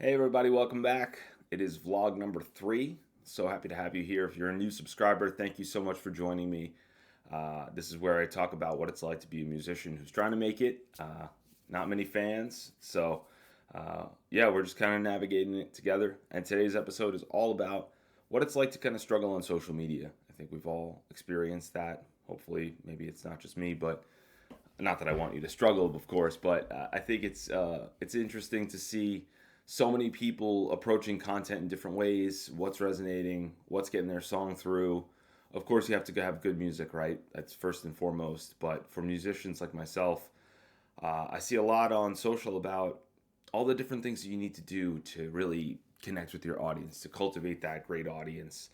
Hey everybody, welcome back. It is vlog number 3. So happy to have you here. If you're a new subscriber, thank you so much for joining me. This is where I talk about what it's like to be a musician who's trying to make it. Not many fans, so yeah, we're just kind of navigating it together. And today's episode is all about what it's like to kind of struggle on social media. I think we've all experienced that. Hopefully, maybe it's not just me, but not that I want you to struggle, of course. But I think it's interesting to see so many people approaching content in different ways, what's resonating, what's getting their song through. Of course, you have to have good music, right? That's first and foremost. But for musicians like myself, I see a lot on social about all the different things that you need to do to really connect with your audience, to cultivate that great audience.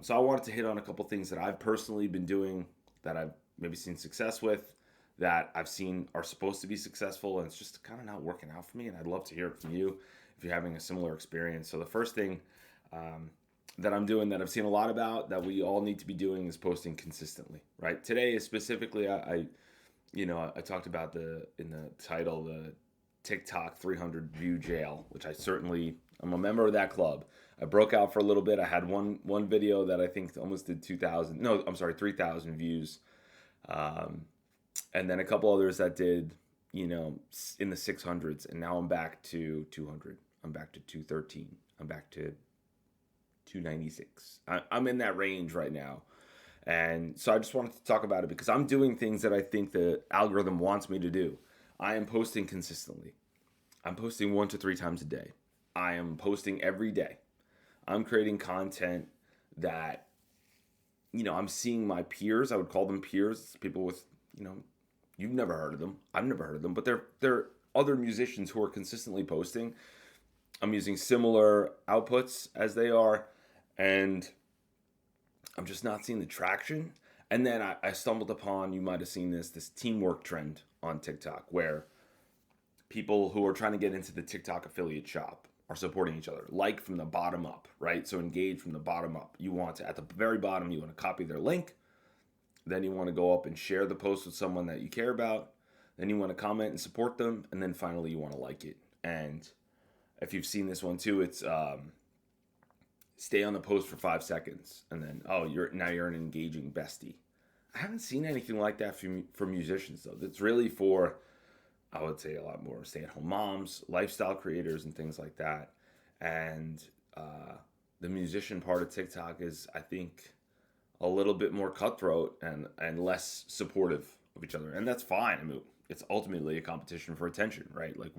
So I wanted to hit on a couple things that I've personally been doing that I've maybe seen success with, that I've seen are supposed to be successful, and it's just kind of not working out for me. And I'd love to hear it from you if you're having a similar experience. So the first thing that I'm doing that I've seen a lot about that we all need to be doing is posting consistently, right? Today is specifically, I talked about in the title, the TikTok 300 view jail, which I'm a member of that club. I broke out for a little bit. I had one video that I think almost did 2,000. No, I'm sorry, 3,000 views. And then a couple others that did, in the 600s. And now I'm back to 200. I'm back to 213. I'm back to 296. I'm in that range right now. And so I just wanted to talk about it because I'm doing things that I think the algorithm wants me to do. I am posting consistently. I'm posting 1 to 3 times a day. I am posting every day. I'm creating content that, I'm seeing my peers. I would call them peers, people with, you've never heard of them. I've never heard of them, but they're other musicians who are consistently posting. I'm using similar outputs as they are, and I'm just not seeing the traction. And then I stumbled upon, you might have seen this teamwork trend on TikTok where people who are trying to get into the TikTok affiliate shop are supporting each other, like from the bottom up, right? So engage from the bottom up. You want to, at the very bottom, you want to copy their link. Then you want to go up and share the post with someone that you care about. Then you want to comment and support them. And then finally, you want to like it. And if you've seen this one too, it's stay on the post for 5 seconds. And then, you're an engaging bestie. I haven't seen anything like that for musicians, though. It's really for, I would say, a lot more stay-at-home moms, lifestyle creators, and things like that. And the musician part of TikTok is, I think, a little bit more cutthroat and less supportive of each other. And that's fine. I mean, it's ultimately a competition for attention, right? Like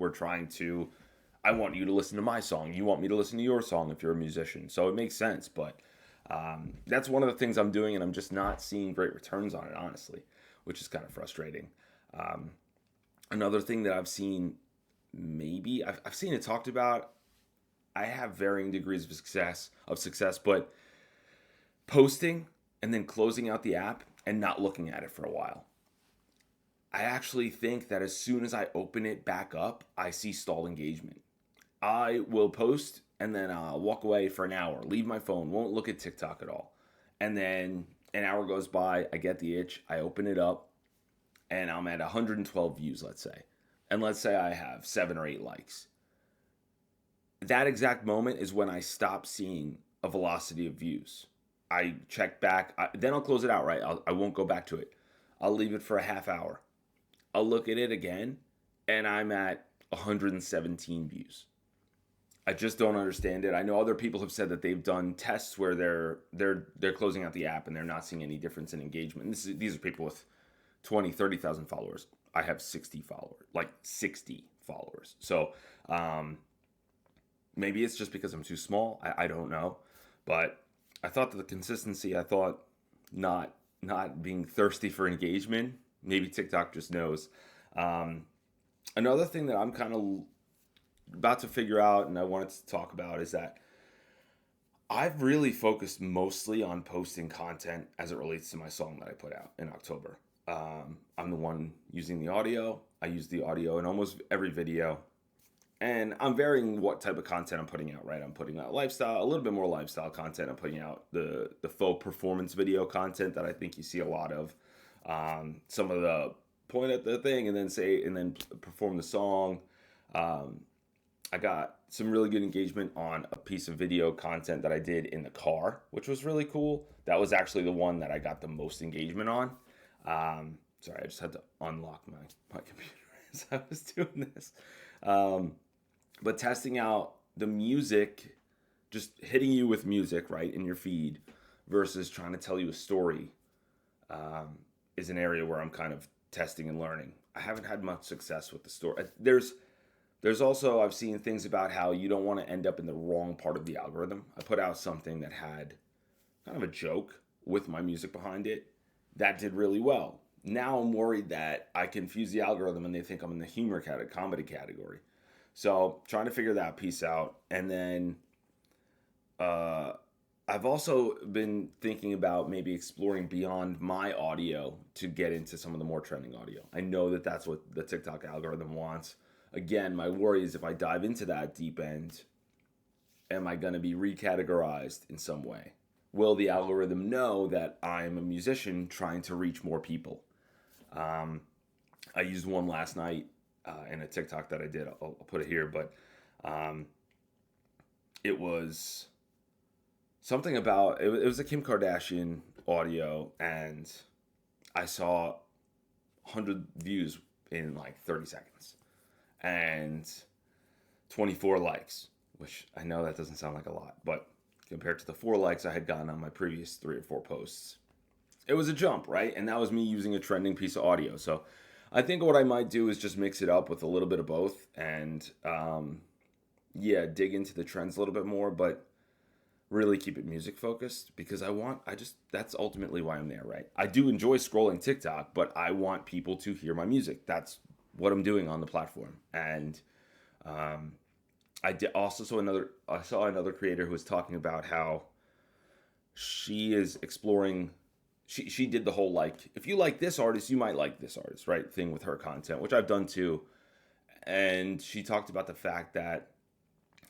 I want you to listen to my song. You want me to listen to your song if you're a musician. So it makes sense. But that's one of the things I'm doing, and I'm just not seeing great returns on it, honestly, which is kind of frustrating. Another thing that I've seen, maybe, I've seen it talked about. I have varying degrees of success, but posting and then closing out the app and not looking at it for a while. I actually think that as soon as I open it back up, I see stalled engagement. I will post and then I'll walk away for an hour, leave my phone, won't look at TikTok at all. And then an hour goes by, I get the itch, I open it up, and I'm at 112 views, let's say. And let's say I have 7 or 8 likes. That exact moment is when I stop seeing a velocity of views. I check back, then I'll close it out, right? I won't go back to it. I'll leave it for a half hour. I'll look at it again, and I'm at 117 views. I just don't understand it. I know other people have said that they've done tests where they're closing out the app and they're not seeing any difference in engagement. These are people with 20, 30,000 followers. I have 60 followers. So maybe it's just because I'm too small. I don't know. But I thought that the consistency, not being thirsty for engagement, maybe TikTok just knows. Another thing that I'm kind of about to figure out and I wanted to talk about is that I've really focused mostly on posting content as it relates to my song that I put out in October. I'm the one using the audio. I use the audio in almost every video. And I'm varying what type of content I'm putting out, right? I'm putting out a little bit more lifestyle content. I'm putting out the faux performance video content that I think you see a lot of. Some of the point at the thing and then perform the song. I got some really good engagement on a piece of video content that I did in the car, which was really cool. That was actually the one that I got the most engagement on. Sorry, I just had to unlock my computer as I was doing this. Um, but testing out the music, just hitting you with music, right, in your feed versus trying to tell you a story is an area where I'm kind of testing and learning. I haven't had much success with the story. There's also, I've seen things about how you don't want to end up in the wrong part of the algorithm. I put out something that had kind of a joke with my music behind it. That did really well. Now I'm worried that I confuse the algorithm and they think I'm in the humor comedy category. So trying to figure that piece out. And then uh, I've also been thinking about maybe exploring beyond my audio to get into some of the more trending audio. I know that that's what the TikTok algorithm wants. Again, my worry is if I dive into that deep end, am I going to be recategorized in some way? Will the algorithm know that I'm a musician trying to reach more people? Um, I used one last night in a TikTok that I did. I'll put it here, but um, it was something about it was a Kim Kardashian audio, and I saw 100 views in like 30 seconds and 24 likes, which I know that doesn't sound like a lot, but compared to the 4 likes I had gotten on my previous 3 or 4 posts, it was a jump, right? And that was me using a trending piece of audio. So I think what I might do is just mix it up with a little bit of both and, yeah, dig into the trends a little bit more, but really keep it music focused because that's ultimately why I'm there, right? I do enjoy scrolling TikTok, but I want people to hear my music. That's what I'm doing on the platform. And um, I saw another creator who was talking about how she is exploring. She did the whole like, if you like this artist, you might like this artist, right? Thing with her content, which I've done too. And she talked about the fact that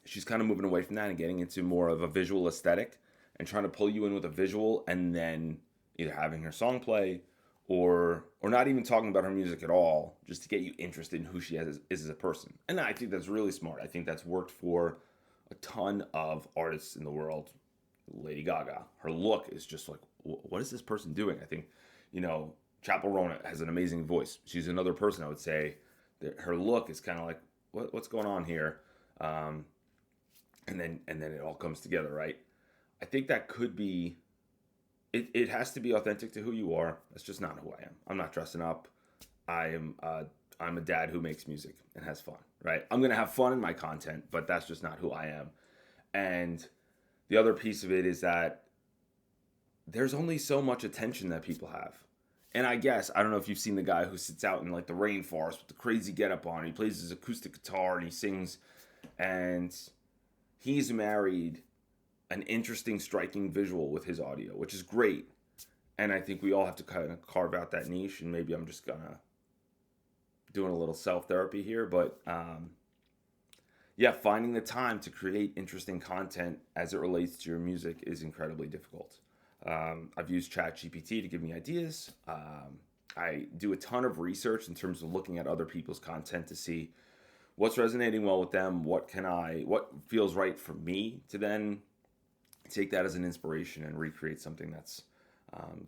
she's kind of moving away from that and getting into more of a visual aesthetic and trying to pull you in with a visual and then either having her song play or not even talking about her music at all, just to get you interested in who she is as a person. And I think that's really smart. I think that's worked for a ton of artists in the world. Lady Gaga, her look is just like, what is this person doing? I think, Chapel Roan has an amazing voice. She's another person I would say that her look is kind of like, what's going on here? Um, and then it all comes together, right? I think that could be it has to be authentic to who you are. That's just not who I am. I'm not dressing up. I'm a dad who makes music and has fun, right? I'm gonna have fun in my content, but that's just not who I am. And the other piece of it is that there's only so much attention that people have. And I guess I don't know if you've seen the guy who sits out in like the rainforest with the crazy getup on. He plays his acoustic guitar and he sings, and he's married an interesting, striking visual with his audio, which is great. And I think we all have to kind of carve out that niche. And maybe I'm just gonna doing a little self therapy here, but yeah, finding the time to create interesting content as it relates to your music is incredibly difficult. I've used ChatGPT to give me ideas. I do a ton of research in terms of looking at other people's content to see what's resonating well with them. What feels right for me to then take that as an inspiration and recreate something that's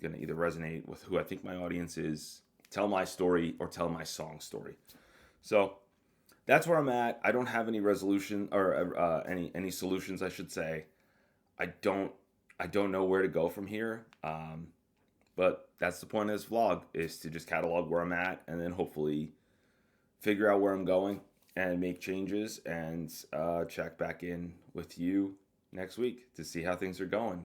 going to either resonate with who I think my audience is, tell my story, or tell my song story. So that's where I'm at. I don't have any resolution or any solutions, I should say. I don't know where to go from here. But that's the point of this vlog, is to just catalog where I'm at and then hopefully figure out where I'm going and make changes and check back in with you next week to see how things are going.